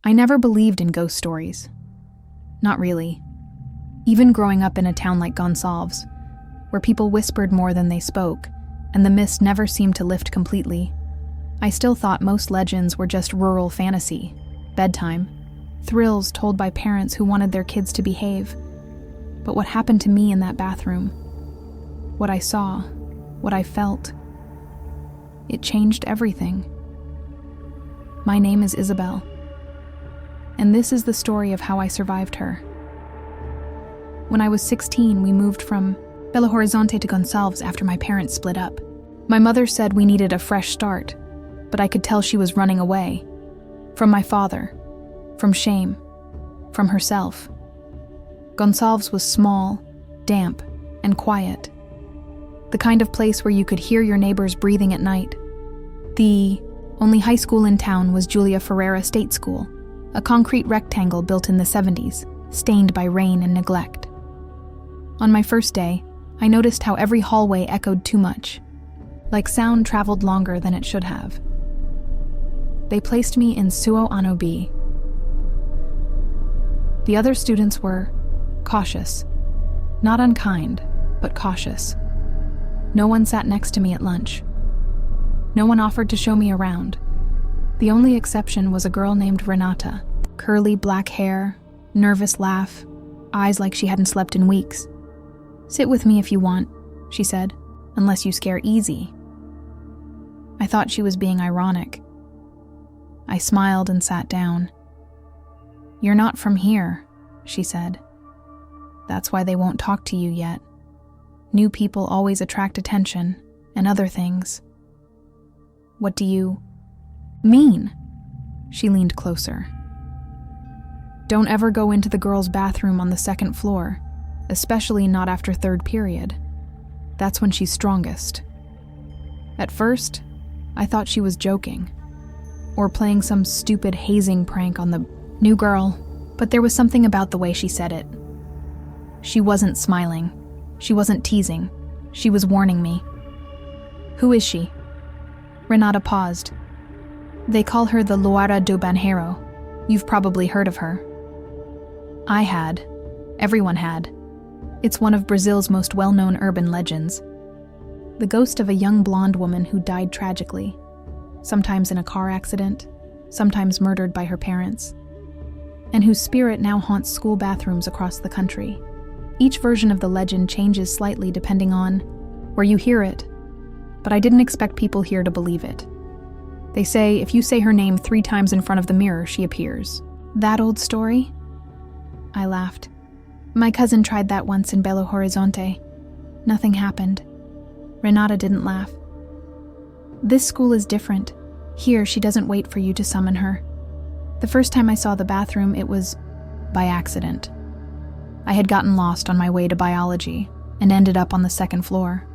I never believed in ghost stories. Not really. Even growing up in a town like Gonçalves, where people whispered more than they spoke, and the mist never seemed to lift completely, I still thought most legends were just rural fantasy, bedtime, thrills told by parents who wanted their kids to behave. But what happened to me in that bathroom, what I saw, what I felt, it changed everything. My name is Isabel, and this is the story of how I survived her. When I was 16, we moved from Belo Horizonte to Gonçalves after my parents split up. My mother said we needed a fresh start, but I could tell she was running away. From my father, from shame, from herself. Gonçalves was small, damp, and quiet. The kind of place where you could hear your neighbors breathing at night. The only high school in town was Julia Ferreira State School, a concrete rectangle built in the 70s, stained by rain and neglect. On my first day, I noticed how every hallway echoed too much, like sound traveled longer than it should have. They placed me in Suo Ano B. The other students were cautious, not unkind, but cautious. No one sat next to me at lunch. No one offered to show me around. The only exception was a girl named Renata. Curly black hair, nervous laugh, eyes like she hadn't slept in weeks. "Sit with me if you want," she said, "unless you scare easy." I thought she was being ironic. I smiled and sat down. "You're not from here," she said. "That's why they won't talk to you yet. New people always attract attention and other things." "What do you mean?" She leaned closer. "Don't ever go into the girls' bathroom on the second floor, especially not after third period. That's when she's strongest." At first, I thought she was joking, or playing some stupid hazing prank on the new girl, but there was something about the way she said it. She wasn't smiling. She wasn't teasing. She was warning me. "Who is she?" Renata paused. "They call her the Loara do Banheiro. You've probably heard of her." I had. Everyone had. It's one of Brazil's most well-known urban legends. The ghost of a young blonde woman who died tragically, sometimes in a car accident, sometimes murdered by her parents, and whose spirit now haunts school bathrooms across the country. Each version of the legend changes slightly depending on where you hear it, but I didn't expect people here to believe it. They say if you say her name 3 times in front of the mirror, she appears. "That old story?" I laughed. "My cousin tried that once in Belo Horizonte. Nothing happened." Renata didn't laugh. "This school is different. Here, she doesn't wait for you to summon her. The first time I saw the bathroom, it was by accident. I had gotten lost on my way to biology and ended up on the second floor.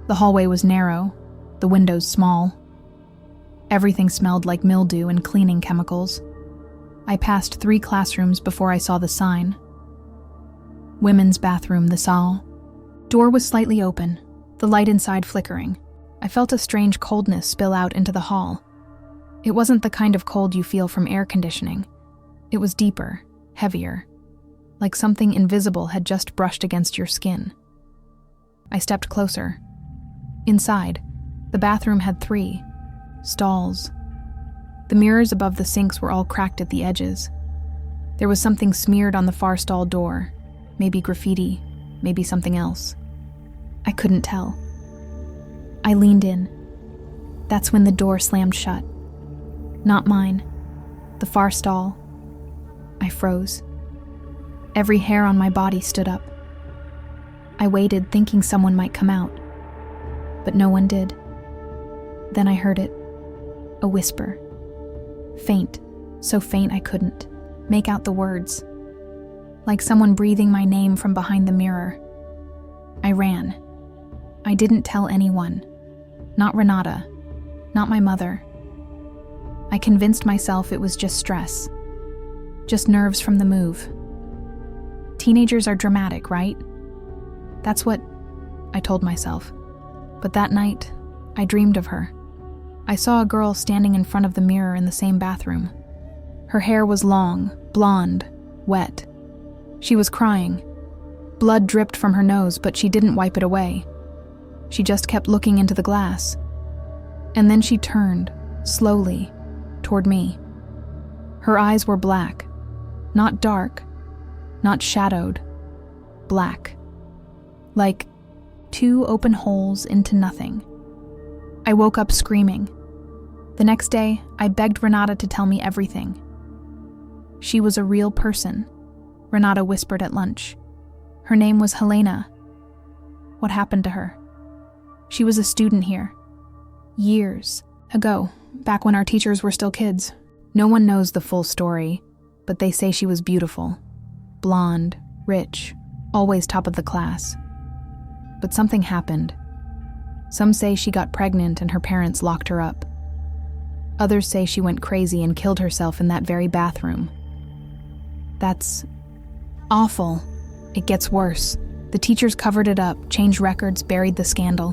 The hallway was narrow, the windows small. Everything smelled like mildew and cleaning chemicals. I passed 3 classrooms before I saw the sign. Women's bathroom, the salle. Door was slightly open, the light inside flickering. I felt a strange coldness spill out into the hall. It wasn't the kind of cold you feel from air conditioning. It was deeper, heavier, like something invisible had just brushed against your skin. I stepped closer. Inside, the bathroom had 3 stalls. The mirrors above the sinks were all cracked at the edges. There was something smeared on the far stall door, maybe graffiti, maybe something else. I couldn't tell. I leaned in. That's when the door slammed shut. Not mine. The far stall. I froze. Every hair on my body stood up. I waited, thinking someone might come out, but no one did. Then I heard it. A whisper. Faint, so faint I couldn't make out the words. Like someone breathing my name from behind the mirror. I ran. I didn't tell anyone. Not Renata. Not my mother. I convinced myself it was just stress. Just nerves from the move. Teenagers are dramatic, right? That's what I told myself. But that night, I dreamed of her. I saw a girl standing in front of the mirror in the same bathroom. Her hair was long, blonde, wet. She was crying. Blood dripped from her nose, but she didn't wipe it away. She just kept looking into the glass. And then she turned, slowly, toward me. Her eyes were black, not dark, not shadowed, black. Like 2 open holes into nothing. I woke up screaming. The next day, I begged Renata to tell me everything. She was a real person, Renata whispered at lunch. Her name was Helena. What happened to her? She was a student here. Years ago, back when our teachers were still kids. No one knows the full story, but they say she was beautiful, blonde, rich, always top of the class. But something happened. Some say she got pregnant and her parents locked her up. Others say she went crazy and killed herself in that very bathroom. That's awful. It gets worse. The teachers covered it up, changed records, buried the scandal.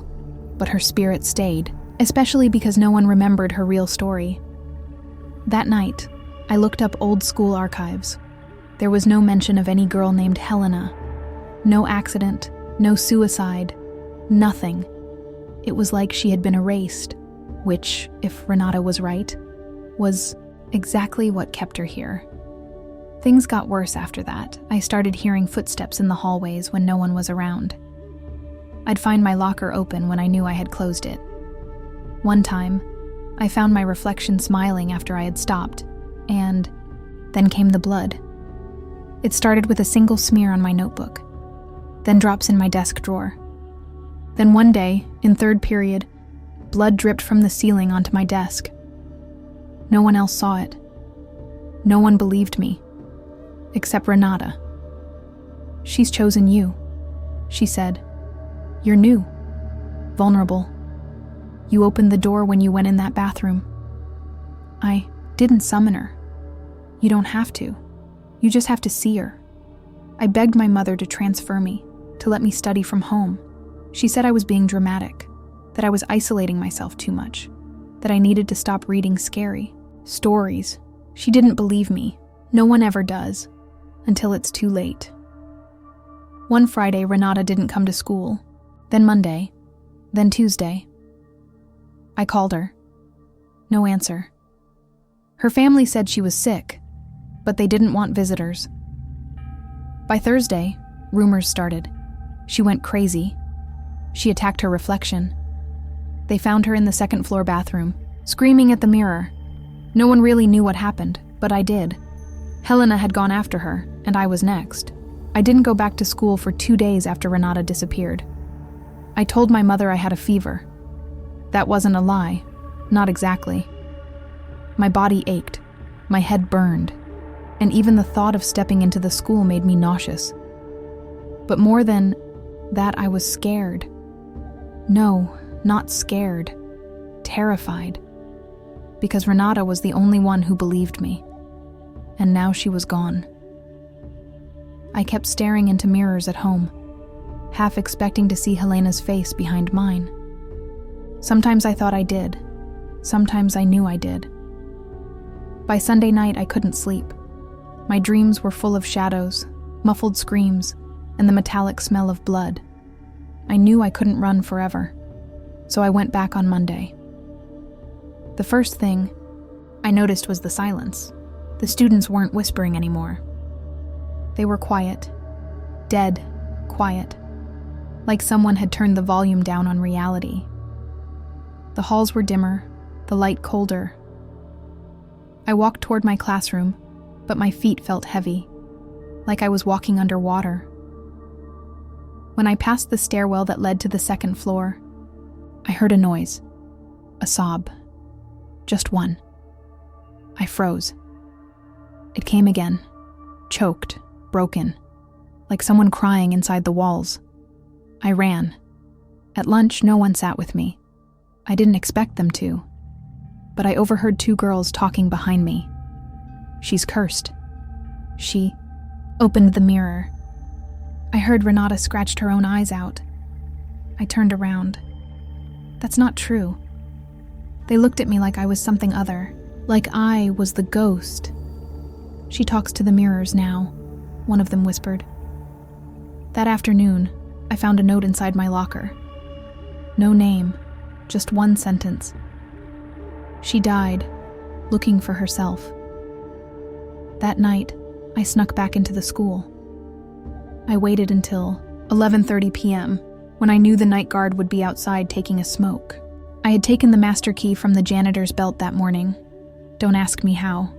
But her spirit stayed, especially because no one remembered her real story. That night, I looked up old school archives. There was no mention of any girl named Helena. No accident, no suicide, nothing. It was like she had been erased, which, if Renata was right, was exactly what kept her here. Things got worse after that. I started hearing footsteps in the hallways when no one was around. I'd find my locker open when I knew I had closed it. One time, I found my reflection smiling after I had stopped, and then came the blood. It started with a single smear on my notebook, then drops in my desk drawer. Then one day, in 3rd period, blood dripped from the ceiling onto my desk. No one else saw it. No one believed me, except Renata. She's chosen you, she said. You're new, vulnerable. You opened the door when you went in that bathroom. I didn't summon her. You don't have to. You just have to see her. I begged my mother to transfer me, to let me study from home. She said I was being dramatic, that I was isolating myself too much, that I needed to stop reading scary stories. She didn't believe me. No one ever does, until it's too late. One Friday, Renata didn't come to school, then Monday, then Tuesday. I called her. No answer. Her family said she was sick, but they didn't want visitors. By Thursday, rumors started. She went crazy. She attacked her reflection. They found her in the 2nd floor bathroom, screaming at the mirror. No one really knew what happened, but I did. Helena had gone after her, and I was next. I didn't go back to school for 2 days after Renata disappeared. I told my mother I had a fever. That wasn't a lie, not exactly. My body ached, my head burned, and even the thought of stepping into the school made me nauseous. But more than that, I was scared. No, not scared, terrified. Because Renata was the only one who believed me, and now she was gone. I kept staring into mirrors at home, half expecting to see Helena's face behind mine. Sometimes I thought I did. Sometimes I knew I did. By Sunday night, I couldn't sleep. My dreams were full of shadows, muffled screams, and the metallic smell of blood. I knew I couldn't run forever, so I went back on Monday. The first thing I noticed was the silence. The students weren't whispering anymore. They were quiet, dead quiet, like someone had turned the volume down on reality. The halls were dimmer, the light colder. I walked toward my classroom, but my feet felt heavy, like I was walking underwater. When I passed the stairwell that led to the 2nd floor, I heard a noise, a sob, just one. I froze. It came again, choked, broken, like someone crying inside the walls. I ran. At lunch, no one sat with me. I didn't expect them to, but I overheard 2 girls talking behind me. She's cursed. She opened the mirror. I heard Renata scratched her own eyes out. I turned around. That's not true. They looked at me like I was something other, like I was the ghost, She talks to the mirrors now, one of them whispered. That afternoon, I found a note inside my locker. No name, just one sentence. She died, looking for herself. That night, I snuck back into the school. I waited until 11:30 p.m., when I knew the night guard would be outside taking a smoke. I had taken the master key from the janitor's belt that morning. Don't ask me how.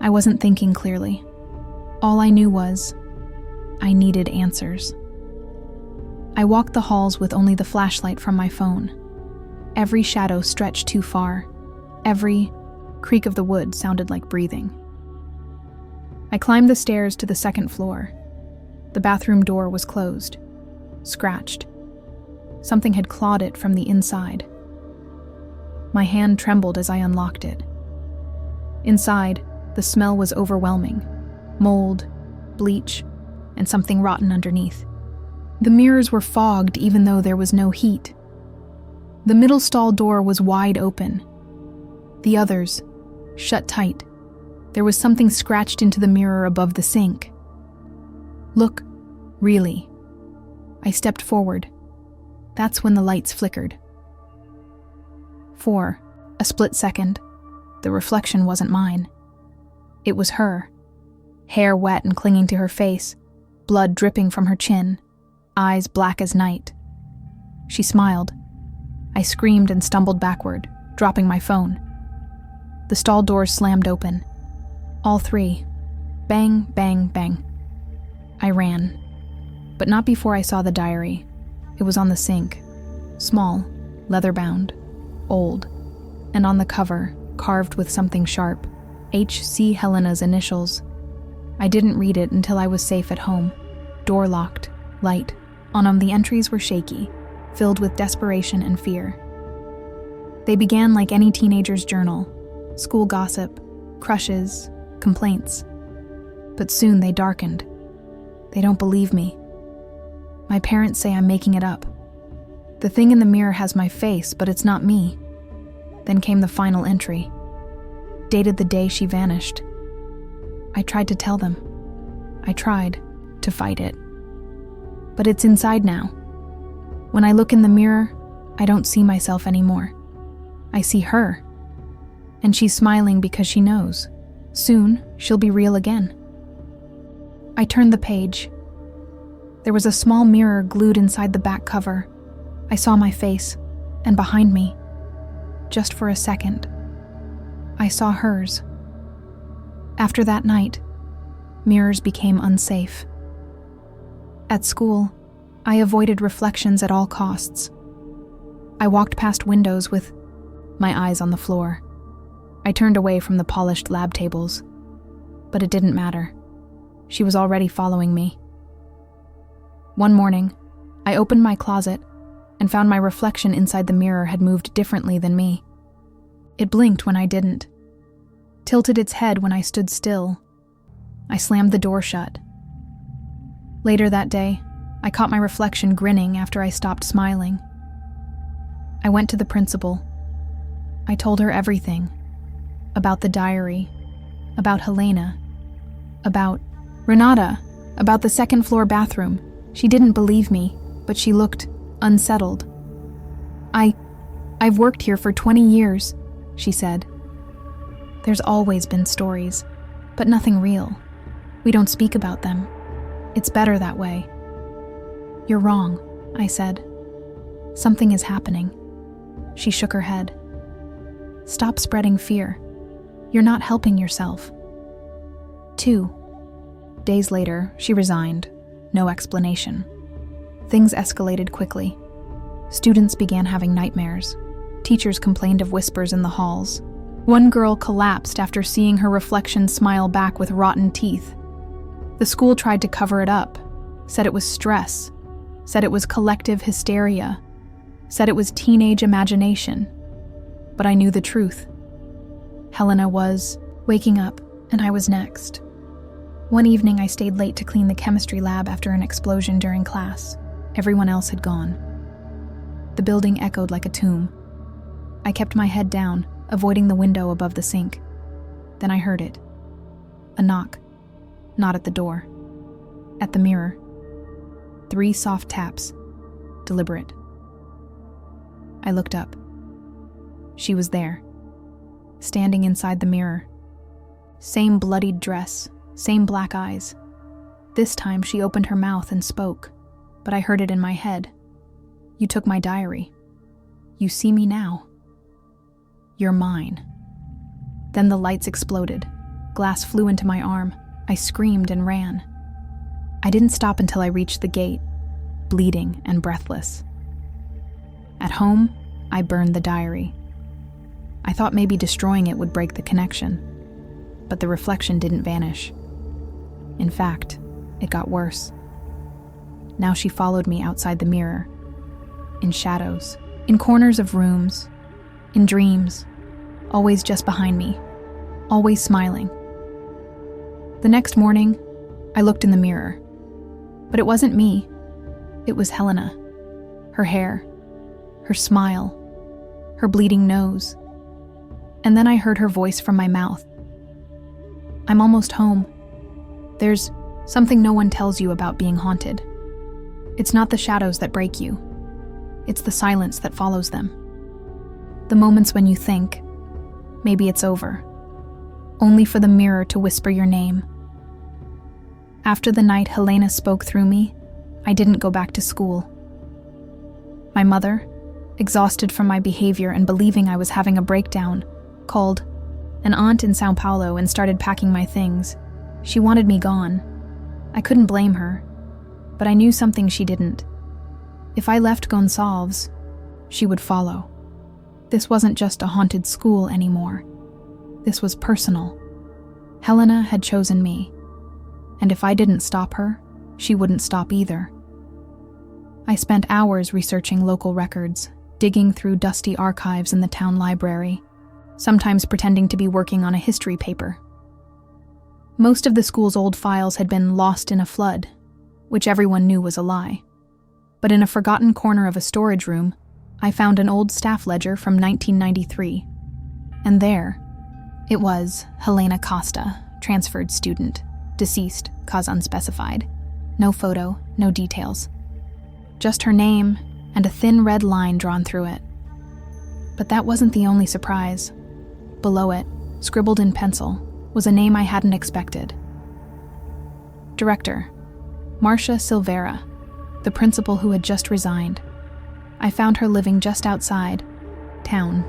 I wasn't thinking clearly. All I knew was, I needed answers. I walked the halls with only the flashlight from my phone. Every shadow stretched too far. Every creak of the wood sounded like breathing. I climbed the stairs to the second floor. The bathroom door was closed, scratched. Something had clawed it from the inside. My hand trembled as I unlocked it. Inside, the smell was overwhelming. Mold, bleach, and something rotten underneath. The mirrors were fogged even though there was no heat. The middle stall door was wide open. The others, shut tight. There was something scratched into the mirror above the sink. Look, really. I stepped forward. That's when the lights flickered. For a split second, the reflection wasn't mine. It was her. Hair wet and clinging to her face, blood dripping from her chin, eyes black as night. She smiled. I screamed and stumbled backward, dropping my phone. The stall doors slammed open. All three. Bang, bang, bang. I ran. But not before I saw the diary. It was on the sink. Small, leather-bound, old. And on the cover, carved with something sharp, H.C. Helena's initials. I didn't read it until I was safe at home. Door locked, light. On them the entries were shaky, filled with desperation and fear. They began like any teenager's journal. School gossip, crushes, complaints. But soon they darkened. They don't believe me. My parents say I'm making it up. The thing in the mirror has my face, but it's not me. Then came the final entry. Dated the day she vanished. I tried to tell them. I tried to fight it. But it's inside now. When I look in the mirror, I don't see myself anymore. I see her. And she's smiling because she knows. Soon, she'll be real again. I turned the page. There was a small mirror glued inside the back cover. I saw my face, and behind me, just for a second, I saw hers. After that night, mirrors became unsafe. At school, I avoided reflections at all costs. I walked past windows with my eyes on the floor. I turned away from the polished lab tables, but it didn't matter. She was already following me. One morning, I opened my closet and found my reflection inside the mirror had moved differently than me. It blinked when I didn't, tilted its head when I stood still. I slammed the door shut. Later that day, I caught my reflection grinning after I stopped smiling. I went to the principal. I told her everything. About the diary, about Helena, about Renata, about the second floor bathroom. She didn't believe me, but she looked unsettled. I've worked here for 20 years, she said. There's always been stories, but nothing real. We don't speak about them. It's better that way. You're wrong, I said. Something is happening. She shook her head. Stop spreading fear. You're not helping yourself. 2 days later, she resigned. No explanation. Things escalated quickly. Students began having nightmares. Teachers complained of whispers in the halls. One girl collapsed after seeing her reflection smile back with rotten teeth. The school tried to cover it up, said it was stress, said it was collective hysteria, said it was teenage imagination. But I knew the truth. Helena was waking up, and I was next. One evening, I stayed late to clean the chemistry lab after an explosion during class. Everyone else had gone. The building echoed like a tomb. I kept my head down, avoiding the window above the sink. Then I heard it. A knock. Not at the door. At the mirror. 3 soft taps. Deliberate. I looked up. She was there, standing inside the mirror. Same bloodied dress, same black eyes. This time she opened her mouth and spoke, but I heard it in my head. You took my diary. You see me now. You're mine. Then the lights exploded. Glass flew into my arm. I screamed and ran. I didn't stop until I reached the gate, bleeding and breathless. At home, I burned the diary. I thought maybe destroying it would break the connection, but the reflection didn't vanish. In fact, it got worse. Now she followed me outside the mirror, in shadows, in corners of rooms, in dreams, always just behind me, always smiling. The next morning, I looked in the mirror, but it wasn't me. It was Helena. Her hair, her smile, her bleeding nose. And then I heard her voice from my mouth. I'm almost home. There's something no one tells you about being haunted. It's not the shadows that break you. It's the silence that follows them. The moments when you think, maybe it's over, only for the mirror to whisper your name. After the night Helena spoke through me, I didn't go back to school. My mother, exhausted from my behavior and believing I was having a breakdown, called an aunt in Sao Paulo and started packing my things. She wanted me gone. I couldn't blame her, but I knew something she didn't. If I left Gonçalves, she would follow. This wasn't just a haunted school anymore. This was personal. Helena had chosen me, and if I didn't stop her, she wouldn't stop either. I spent hours researching local records, digging through dusty archives in the town library, sometimes pretending to be working on a history paper. Most of the school's old files had been lost in a flood, which everyone knew was a lie. But in a forgotten corner of a storage room, I found an old staff ledger from 1993. And there, it was Helena Costa, transferred student, deceased, cause unspecified. No photo, no details. Just her name and a thin red line drawn through it. But that wasn't the only surprise. Below it, scribbled in pencil, was a name I hadn't expected. Director, Marcia Silveira, the principal who had just resigned. I found her living just outside town.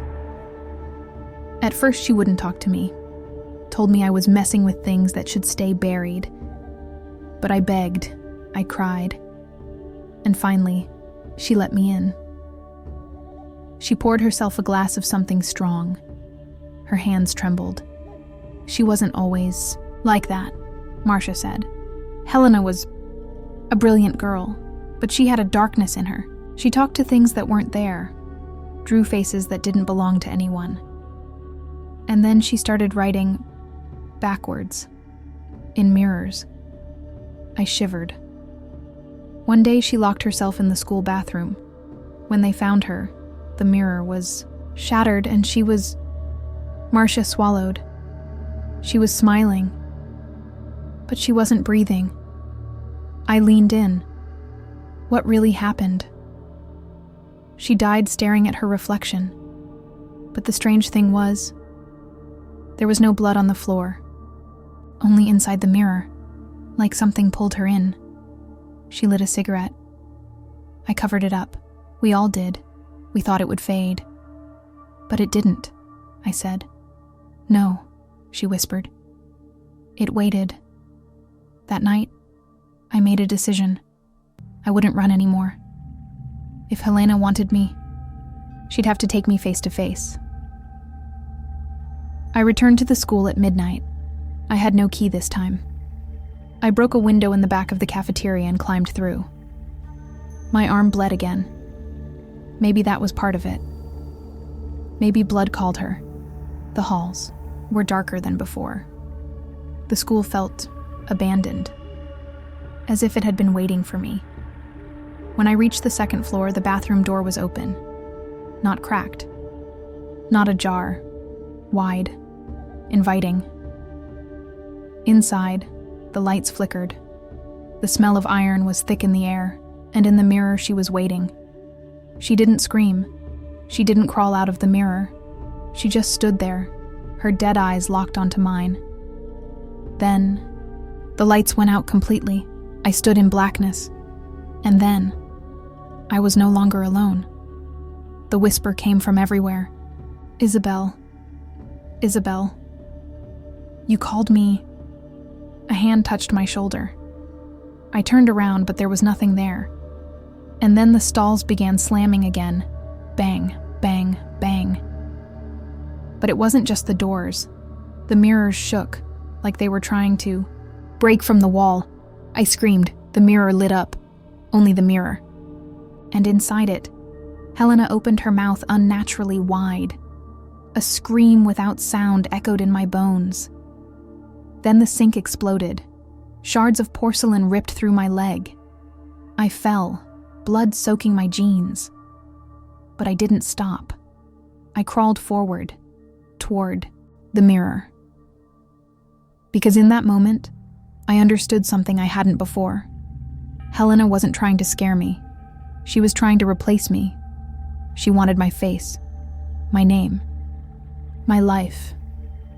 At first she wouldn't talk to me, told me I was messing with things that should stay buried. But I begged, I cried, and finally, she let me in. She poured herself a glass of something strong. Her hands trembled. She wasn't always like that, Marcia said. Helena was a brilliant girl, but she had a darkness in her. She talked to things that weren't there, drew faces that didn't belong to anyone. And then she started writing backwards, in mirrors. I shivered. One day she locked herself in the school bathroom. When they found her, the mirror was shattered and she was... Marcia swallowed. She was smiling, but she wasn't breathing. I leaned in. What really happened? She died staring at her reflection. But the strange thing was, there was no blood on the floor, only inside the mirror, like something pulled her in. She lit a cigarette. I covered it up. We all did. We thought it would fade. But it didn't, I said. No, she whispered. It waited. That night, I made a decision. I wouldn't run anymore. If Helena wanted me, she'd have to take me face to face. I returned to the school at midnight. I had no key this time. I broke a window in the back of the cafeteria and climbed through. My arm bled again. Maybe that was part of it. Maybe blood called her. The halls were darker than before. The school felt abandoned, as if it had been waiting for me. When I reached the second floor, the bathroom door was open. Not cracked. Not ajar. Wide. Inviting. Inside, the lights flickered. The smell of iron was thick in the air, and in the mirror she was waiting. She didn't scream. She didn't crawl out of the mirror. She just stood there, her dead eyes locked onto mine. Then, the lights went out completely. I stood in blackness. And then, I was no longer alone. The whisper came from everywhere. "Isabel. Isabel. You called me." A hand touched my shoulder. I turned around, but there was nothing there. And then the stalls began slamming again. Bang, bang, bang. But it wasn't just the doors. The mirrors shook, like they were trying to break from the wall. I screamed. The mirror lit up. Only the mirror. And inside it, Helena opened her mouth unnaturally wide. A scream without sound echoed in my bones. Then the sink exploded. Shards of porcelain ripped through my leg. I fell, blood soaking my jeans. But I didn't stop. I crawled forward, toward the mirror. Because in that moment, I understood something I hadn't before. Helena wasn't trying to scare me. She was trying to replace me. She wanted my face, my name, my life.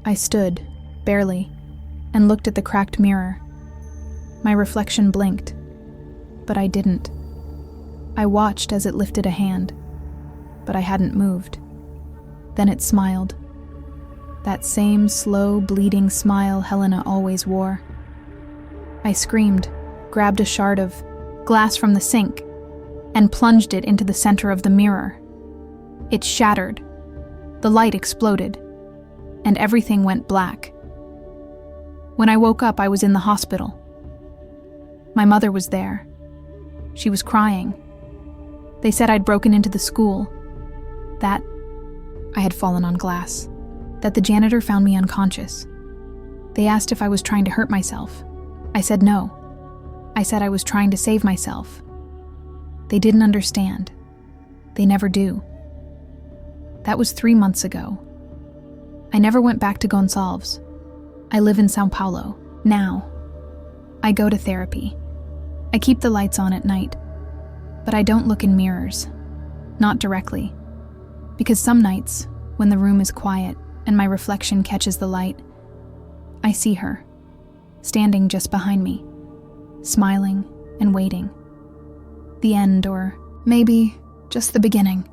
I stood, barely, and looked at the cracked mirror. My reflection blinked, but I didn't. I watched as it lifted a hand, but I hadn't moved. Then it smiled. That same slow, bleeding smile Helena always wore. I screamed, grabbed a shard of glass from the sink, and plunged it into the center of the mirror. It shattered. The light exploded, and everything went black. When I woke up, I was in the hospital. My mother was there. She was crying. They said I'd broken into the school, that I had fallen on glass, that the janitor found me unconscious. They asked if I was trying to hurt myself. I said no. I said I was trying to save myself. They didn't understand. They never do. That was 3 months ago. I never went back to Gonçalves. I live in São Paulo, now. I go to therapy. I keep the lights on at night, but I don't look in mirrors. Not directly. Because some nights, when the room is quiet and my reflection catches the light, I see her, standing just behind me, smiling and waiting. The end, or maybe just the beginning.